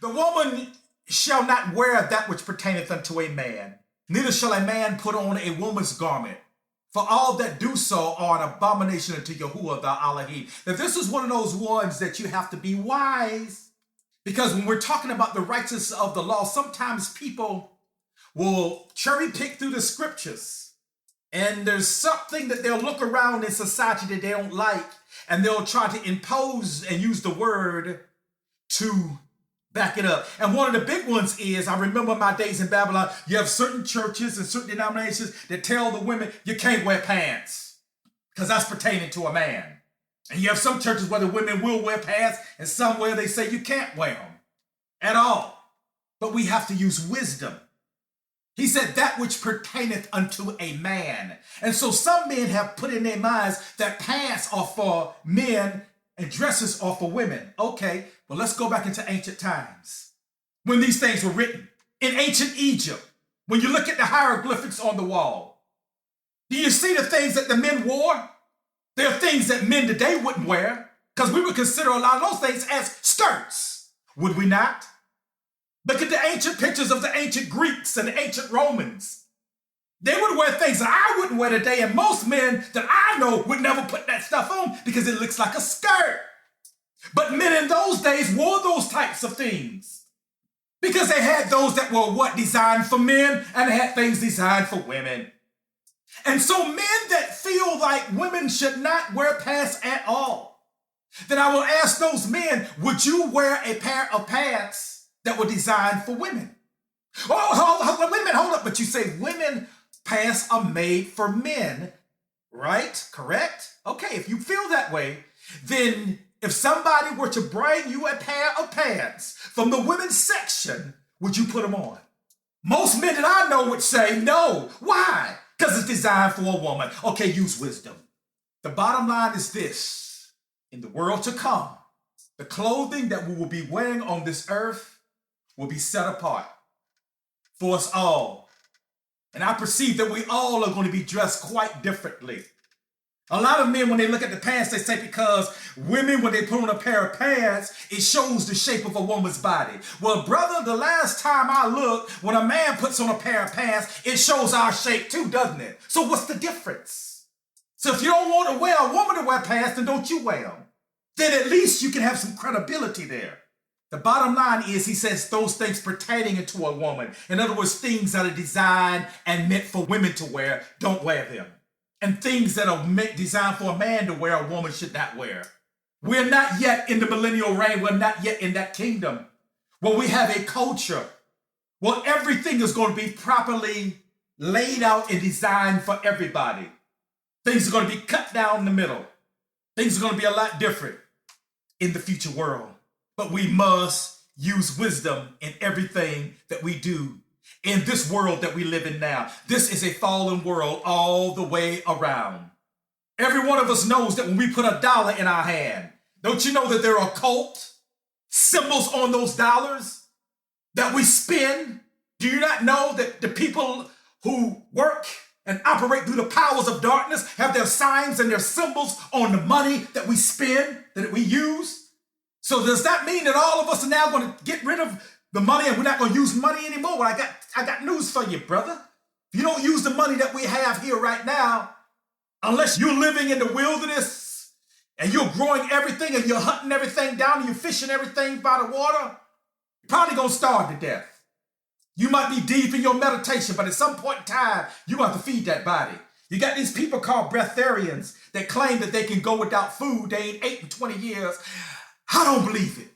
The woman shall not wear that which pertaineth unto a man, neither shall a man put on a woman's garment. For all that do so are an abomination unto Yahuwah the Elohim. Now this is one of those ones that you have to be wise. Because when we're talking about the righteousness of the law, sometimes people will cherry pick through the scriptures. And there's something that they'll look around in society that they don't like. And they'll try to impose and use the word to back it up. And one of the big ones is, I remember my days in Babylon, you have certain churches and certain denominations that tell the women, you can't wear pants because that's pertaining to a man. And you have some churches where the women will wear pants and some where they say you can't wear them at all. But we have to use wisdom. He said that which pertaineth unto a man. And so some men have put in their minds that pants are for men and dresses are for women. Okay, well, let's go back into ancient times when these things were written. In ancient Egypt, when you look at the hieroglyphics on the wall, do you see the things that the men wore? There are things that men today wouldn't wear because we would consider a lot of those things as skirts, would we not? Look at the ancient pictures of the ancient Greeks and the ancient Romans. They would wear things that I wouldn't wear today, and most men that I know would never put that stuff on because it looks like a skirt. But men in those days wore those types of things because they had those that were designed for men, and they had things designed for women. And so men that feel like women should not wear pants at all, then I will ask those men, would you wear a pair of pants that were designed for women? Oh, wait a minute, hold up. But you say women pants are made for men, right? Correct? Okay, if you feel that way, then if somebody were to bring you a pair of pants from the women's section, would you put them on? Most men that I know would say no. Why? Because it's designed for a woman. Okay, use wisdom. The bottom line is this. In the world to come, the clothing that we will be wearing on this earth will be set apart for us all. And I perceive that we all are going to be dressed quite differently. A lot of men, when they look at the pants, they say because women, when they put on a pair of pants, it shows the shape of a woman's body. Well, brother, the last time I looked, when a man puts on a pair of pants, it shows our shape too, doesn't it? So what's the difference? So if you don't want to wear a woman to wear pants, then don't you wear them. Then at least you can have some credibility there. The bottom line is, he says, those things pertaining to a woman. In other words, things that are designed and meant for women to wear, don't wear them. And things that are designed for a man to wear, a woman should not wear. We're not yet in the millennial reign. We're not yet in that kingdom where we have a culture where everything is going to be properly laid out and designed for everybody. Things are going to be cut down the middle. Things are going to be a lot different in the future world. But we must use wisdom in everything that we do in this world that we live in now. This is a fallen world all the way around. Every one of us knows that when we put a dollar in our hand, don't you know that there are occult symbols on those dollars that we spend? Do you not know that the people who work and operate through the powers of darkness have their signs and their symbols on the money that we spend, that we use? So does that mean that all of us are now going to get rid of the money and we're not going to use money anymore? Well, I got news for you, brother. If you don't use the money that we have here right now, unless you're living in the wilderness and you're growing everything and you're hunting everything down and you're fishing everything by the water, you're probably going to starve to death. You might be deep in your meditation, but at some point in time, you have to feed that body. You got these people called breatharians that claim that they can go without food. They ain't ate in 20 years. I don't believe it.